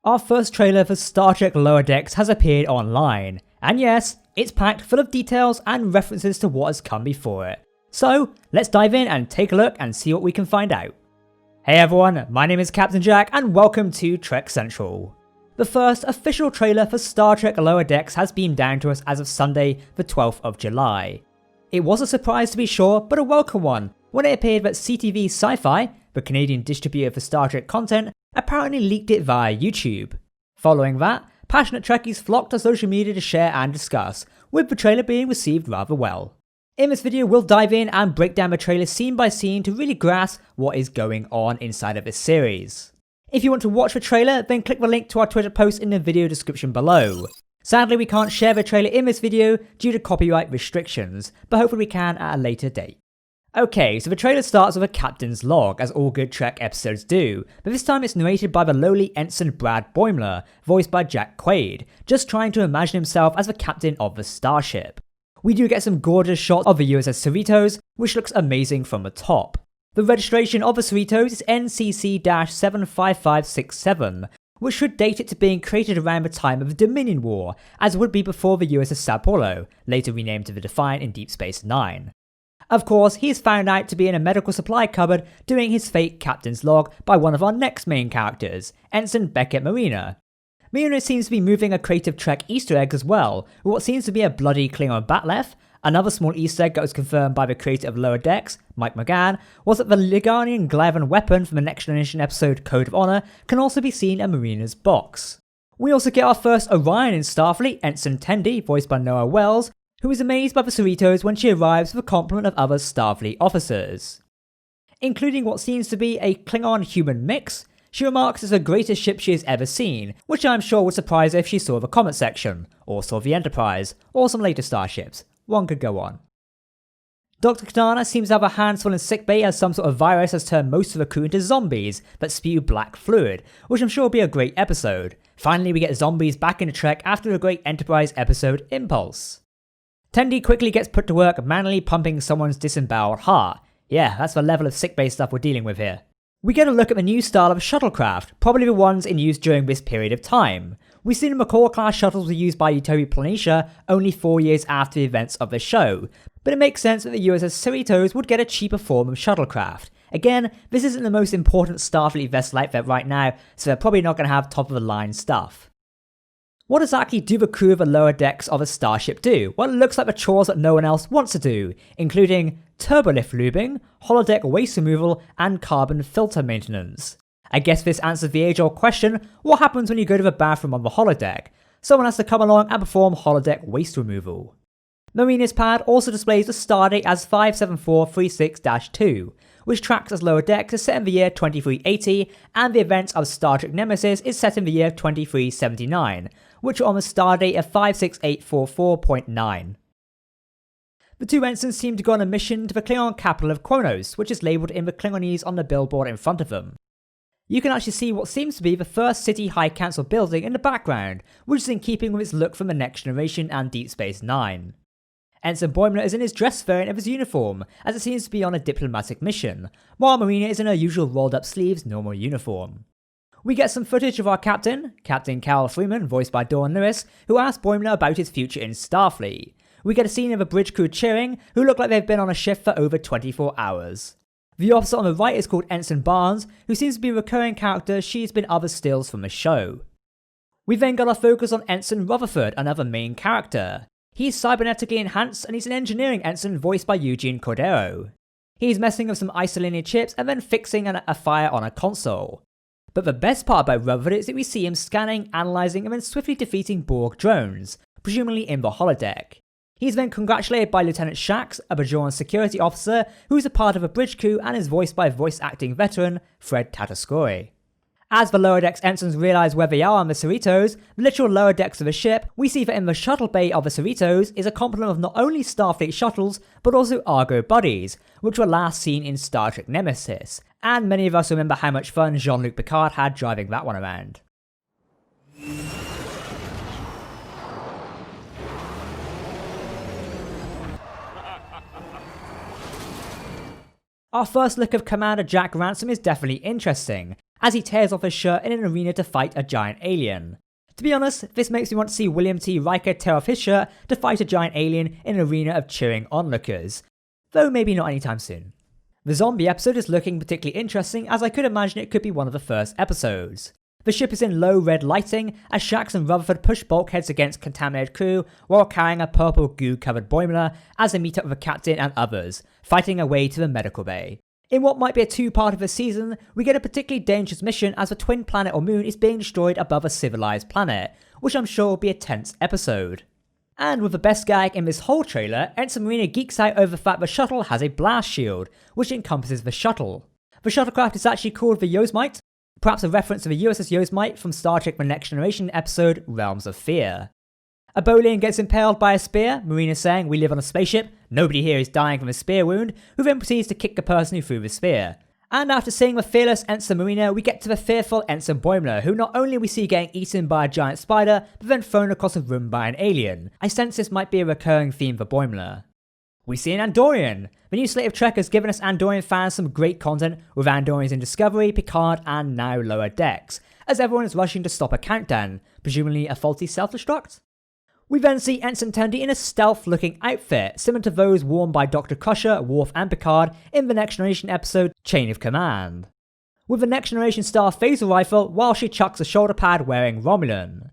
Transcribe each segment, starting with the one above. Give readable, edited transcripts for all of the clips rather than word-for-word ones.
Our first trailer for Star Trek Lower Decks has appeared online, and yes, it's packed full of details and references to what has come before it. So, let's dive in and take a look and see what we can find out. Hey everyone, my name is Captain Jack and welcome to Trek Central. The first official trailer for Star Trek Lower Decks has beamed down to us as of Sunday, the 12th of July. It was a surprise to be sure, but a welcome one, when it appeared that CTV Sci-Fi, the Canadian distributor for Star Trek content, apparently leaked it via YouTube. Following that, passionate Trekkies flocked to social media to share and discuss, with the trailer being received rather well. In this video, we'll dive in and break down the trailer scene by scene to really grasp what is going on inside of this series. If you want to watch the trailer, then click the link to our Twitter post in the video description below. Sadly, we can't share the trailer in this video due to copyright restrictions, but hopefully we can at a later date. Okay, so the trailer starts with a captain's log, as all good Trek episodes do, but this time it's narrated by the lowly Ensign Brad Boimler, voiced by Jack Quaid, just trying to imagine himself as the captain of the starship. We do get some gorgeous shots of the USS Cerritos, which looks amazing from the top. The registration of the Cerritos is NCC-75567, which should date it to being created around the time of the Dominion War, as would be before the USS Sao Paulo, later renamed to the Defiant in Deep Space Nine. Of course, he is found out to be in a medical supply cupboard doing his fake captain's log by one of our next main characters, Ensign Beckett Marina. Marina seems to be moving a crate of Trek Easter eggs as well, with what seems to be a bloody Klingon Bat'leth. Another small Easter egg that was confirmed by the creator of Lower Decks, Mike McGann, was that the Ligarnian Glavan weapon from the Next Generation episode Code of Honor can also be seen in Marina's box. We also get our first Orion in Starfleet, Ensign Tendi, voiced by Noah Wells, who is amazed by the Cerritos when she arrives with a complement of other Starfleet officers. Including what seems to be a Klingon-human mix, she remarks it's the greatest ship she has ever seen, which I'm sure would surprise her if she saw the Comet section, or saw the Enterprise, or some later starships. One could go on. Dr. Katana seems to have her hands full in sickbay as some sort of virus has turned most of the crew into zombies that spew black fluid, which I'm sure will be a great episode. Finally, we get zombies back into Trek after the great Enterprise episode Impulse. Tendi quickly gets put to work manually pumping someone's disemboweled heart. Yeah, that's the level of sickbay stuff we're dealing with here. We get a look at the new style of shuttlecraft, probably the ones in use during this period of time. We've seen the McCall-class shuttles were used by Utopia Planitia only 4 years after the events of the show, but it makes sense that the USS Cerritos would get a cheaper form of shuttlecraft. Again, this isn't the most important Starfleet vessel out there right now, so they're probably not going to have top-of-the-line stuff. What exactly do the crew of the lower decks of a starship do? Well, it looks like the chores that no one else wants to do, including turbolift lubing, holodeck waste removal, and carbon filter maintenance. I guess this answers the age-old question, what happens when you go to the bathroom on the holodeck? Someone has to come along and perform holodeck waste removal. Marina's pad also displays the stardate as 57436-2, which tracks as Lower Decks is set in the year 2380, and the events of Star Trek Nemesis is set in the year 2379, which are on the stardate of 56844.9. The two ensigns seem to go on a mission to the Klingon capital of Kronos, which is labelled in the Klingonese on the billboard in front of them. You can actually see what seems to be the first City High Council building in the background, which is in keeping with its look from the Next Generation and Deep Space Nine. Ensign Boimler is in his dress variant of his uniform, as it seems to be on a diplomatic mission, while Marina is in her usual rolled-up sleeves normal uniform. We get some footage of our captain, Captain Carol Freeman, voiced by Dawn Lewis, who asks Boimler about his future in Starfleet. We get a scene of a bridge crew cheering, who look like they've been on a shift for over 24 hours. The officer on the right is called Ensign Barnes, who seems to be a recurring character. She's been other stills from the show. We then got our focus on Ensign Rutherford, another main character. He's cybernetically enhanced and he's an engineering ensign voiced by Eugene Cordero. He's messing with some isolinear chips and then fixing a fire on a console. But the best part about Rutherford is that we see him scanning, analysing and then swiftly defeating Borg drones, presumably in the holodeck. He's then congratulated by Lieutenant Shax, a Bajoran security officer who's a part of a bridge crew and is voiced by voice acting veteran Fred Tatasciore. As the lower decks ensigns realise where they are on the Cerritos, the literal lower decks of the ship, we see that in the shuttle bay of the Cerritos is a complement of not only Starfleet shuttles, but also Argo buddies, which were last seen in Star Trek Nemesis, and many of us remember how much fun Jean-Luc Picard had driving that one around. Our first look of Commander Jack Ransom is definitely interesting, as he tears off his shirt in an arena to fight a giant alien. To be honest, this makes me want to see William T. Riker tear off his shirt to fight a giant alien in an arena of cheering onlookers, though maybe not anytime soon. The zombie episode is looking particularly interesting, as I could imagine it could be one of the first episodes. The ship is in low red lighting as Shax and Rutherford push bulkheads against contaminated crew while carrying a purple goo-covered Boimler as they meet up with the captain and others, fighting their way to the medical bay. In what might be a two-part of the season, we get a particularly dangerous mission as the twin planet or moon is being destroyed above a civilized planet, which I'm sure will be a tense episode. And with the best gag in this whole trailer, Ensign Marina geeks out over the fact the shuttle has a blast shield, which encompasses the shuttle. The shuttlecraft is actually called the Yosemite, perhaps a reference to the USS Yosemite from Star Trek The Next Generation episode Realms of Fear. A Bolian gets impaled by a spear, Marina saying, "We live on a spaceship, nobody here is dying from a spear wound," who then proceeds to kick the person who threw the spear. And after seeing the fearless Ensign Marina, we get to the fearful Ensign Boimler, who not only we see getting eaten by a giant spider, but then thrown across a room by an alien. I sense this might be a recurring theme for Boimler. We see an Andorian. The new slate of Trek has given us Andorian fans some great content, with Andorians in Discovery, Picard, and now Lower Decks, as everyone is rushing to stop a countdown, presumably a faulty self-destruct? We then see Ensign Tendi in a stealth-looking outfit, similar to those worn by Dr. Crusher, Worf, and Picard in the Next Generation episode Chain of Command, with the Next Generation star phaser rifle while she chucks a shoulder pad wearing Romulan.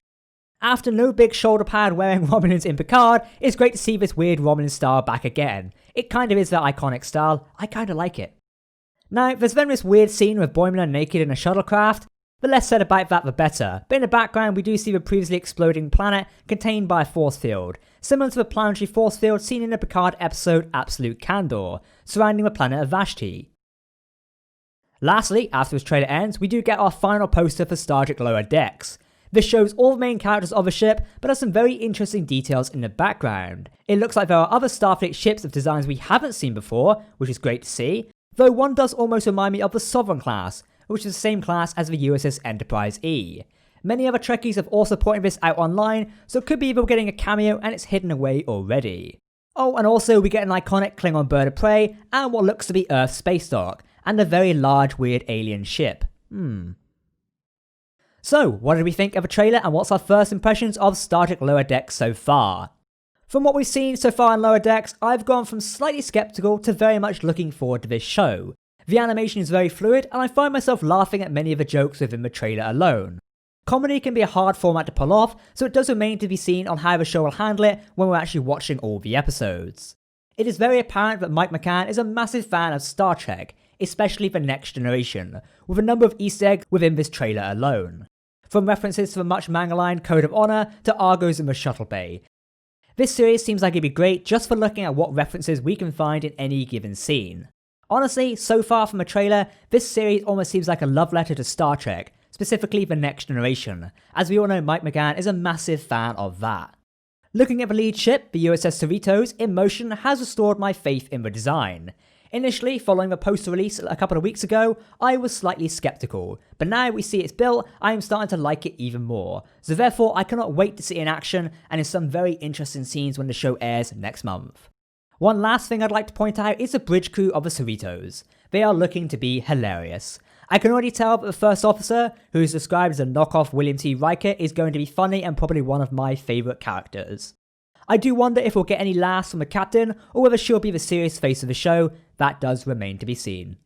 After no big shoulder pad wearing Romulans in Picard, it's great to see this weird Romulan style back again. It kind of is that iconic style, I kind of like it. Now, there's then this weird scene with Boimler naked in a shuttlecraft. The less said about that the better, but in the background we do see the previously exploding planet contained by a force field, similar to the planetary force field seen in the Picard episode Absolute Candor, surrounding the planet of Vashti. Lastly, after this trailer ends, we do get our final poster for Star Trek Lower Decks. This shows all the main characters of the ship, but has some very interesting details in the background. It looks like there are other Starfleet ships of designs we haven't seen before, which is great to see, though one does almost remind me of the Sovereign class, which is the same class as the USS Enterprise E. Many other Trekkies have also pointed this out online, so it could be we're getting a cameo and it's hidden away already. Oh, and also we get an iconic Klingon bird of prey, and what looks to be Earth's space dock, and a very large weird alien ship. So, what did we think of the trailer and what's our first impressions of Star Trek Lower Decks so far? From what we've seen so far in Lower Decks, I've gone from slightly skeptical to very much looking forward to this show. The animation is very fluid and I find myself laughing at many of the jokes within the trailer alone. Comedy can be a hard format to pull off, so it does remain to be seen on how the show will handle it when we're actually watching all the episodes. It is very apparent that Mike McCann is a massive fan of Star Trek, especially The Next Generation, with a number of Easter eggs within this trailer alone. From references to the much maligned Code of Honor to Argos in the Shuttle Bay. This series seems like it'd be great just for looking at what references we can find in any given scene. Honestly, so far from the trailer, this series almost seems like a love letter to Star Trek, specifically The Next Generation, as we all know Mike McCann is a massive fan of that. Looking at the lead ship, the USS Cerritos, in motion has restored my faith in the design. Initially, following the poster release a couple of weeks ago, I was slightly skeptical, but now we see it's built, I am starting to like it even more, so therefore I cannot wait to see it in action and in some very interesting scenes when the show airs next month. One last thing I'd like to point out is the bridge crew of the Cerritos. They are looking to be hilarious. I can already tell that the first officer, who is described as a knockoff William T. Riker, is going to be funny and probably one of my favourite characters. I do wonder if we'll get any laughs from the captain, or whether she'll be the serious face of the show. That does remain to be seen.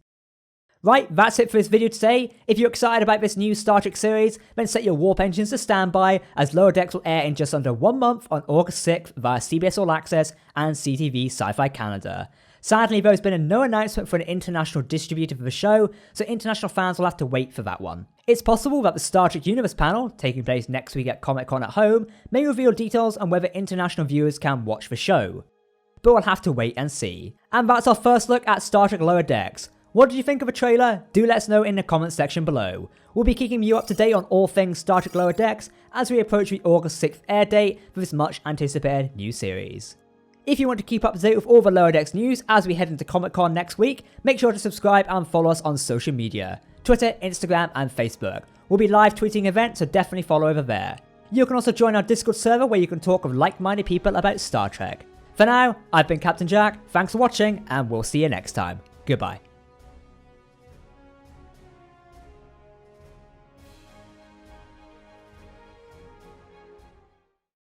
Right, that's it for this video today. If you're excited about this new Star Trek series, then set your warp engines to standby, as Lower Decks will air in just under 1 month on August 6th via CBS All Access and CTV Sci-Fi Canada. Sadly, there has been no announcement for an international distributor for the show, so international fans will have to wait for that one. It's possible that the Star Trek Universe panel, taking place next week at Comic-Con at home, may reveal details on whether international viewers can watch the show. But we'll have to wait and see. And that's our first look at Star Trek Lower Decks. What did you think of the trailer? Do let us know in the comments section below. We'll be keeping you up to date on all things Star Trek Lower Decks as we approach the August 6th air date for this much anticipated new series. If you want to keep up to date with all the Lower Decks news as we head into Comic-Con next week, make sure to subscribe and follow us on social media, Twitter, Instagram and Facebook. We'll be live tweeting events, so definitely follow over there. You can also join our Discord server where you can talk with like-minded people about Star Trek. For now, I've been Captain Jack, thanks for watching and we'll see you next time. Goodbye.